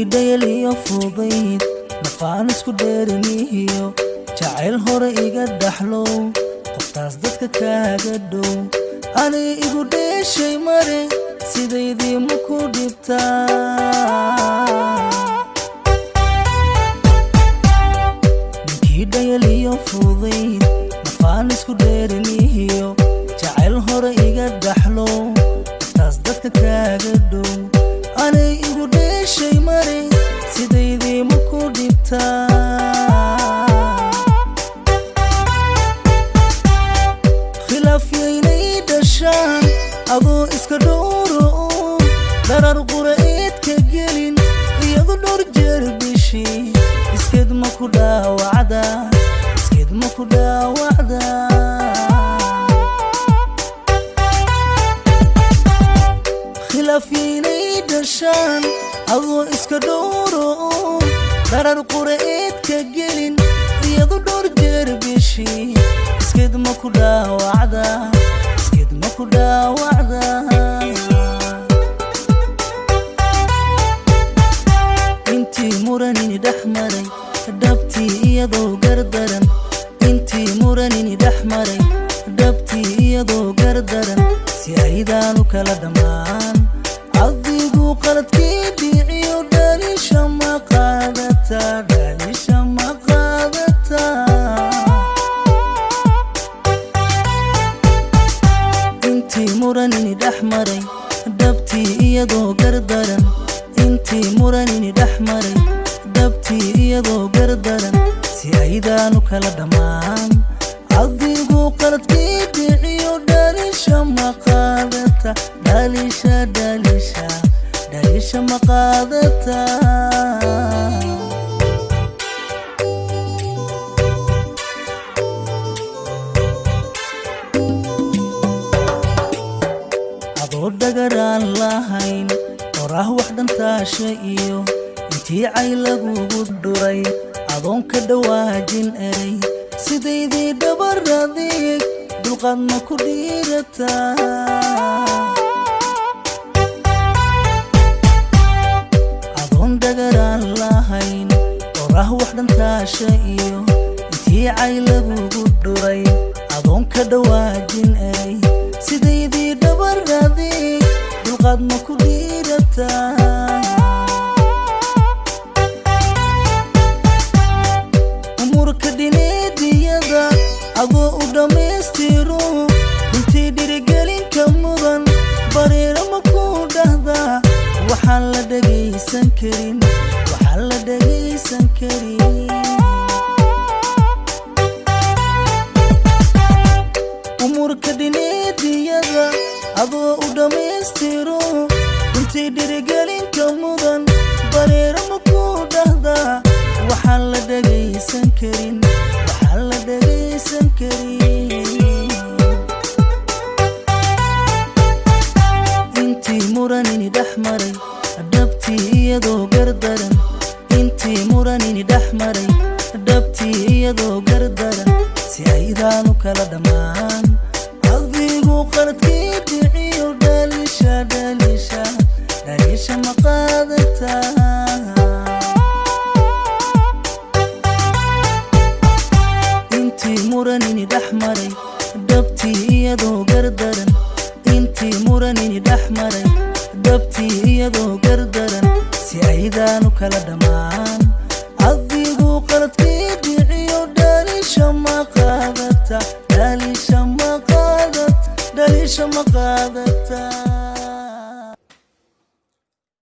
dayaliyo fudayd nafaan isku dheeriniyo jacayl hore iga dhaxlo qoftaas dadka kaaga dhow ani igu dheeshay mare sidaydii ma ku dhibtaa dayaliyo fudayd nafaan isku dheeriniyo jacayl hore iga dhaxlo qoftaas dadka kaaga dhow ani igu dheeshay mare sidaydii ma ku dhibtaa khilaafyaynay dhashaan adoo iska dhowro darar qura'eed ka gelin iyadu dhowr jeer bishii iskeed ma ku dhaawacda khilaafyaynay dhashaan adoo iska dhowro darar qura'eed ka gelin iyadu dhowr jeer bishii iskeed ma ku dhaawacda intii muranini dhex maray dhabtii iyadoo gardaran intii muranini dhex maray dhabtii iyadoo gardaran si aydaanu kala dhammaan adigu qaladkii dhiciyo dhalisha ma qaadataa intii muranini dhex maray dhabtii iyadoo gardaran intii muranini dhex maray dhabtii iyadoo gardaran si aydaanu kala dhammaan adigu qaladkii dhiciyo dhalisha ma qaadata dhalisha ma qaadata adoo dhagaraan lahayn qorah wax dhantaasha iyo intii cay lagugu dhuray adoon ka dhawaajin eray sidaydii dhabaradeeg dulqaad ma ku dhiirataa adoon dhagaraan lahayn qorah wax dhantaasha iyo intii cay lagugu dhuray adoon ka dhawaajin eray sidaydii dhabaradeeg dulqaad ma ku dhiirataa dhineediyada adoo u dhammaystiro intii dhirigelinka mudan bareero ma ku dhahdaa waxaan la dhagaysan karin umurka dhineediyada adoo u dhammaystiro intii dhirigelinka mudan bareero ma ku dhahdaa waxaan la dhagaysan karin intii muranini dhex maray dhabtii iyadoo gardaran intii muranini dhex maray dhabtii iyadoo gardaran si aydaanu kala dhammaan adigu qaladkii dhiciyo dhalisha ma qaadataa intii muranini dhex maray dhabtii iyadoo gardaran intii muranini dhex maray dhabtii iyadoo gardaran si aydaanu kala dhammaan adigu qaladkii dhiciyo dhalisha ma qaadata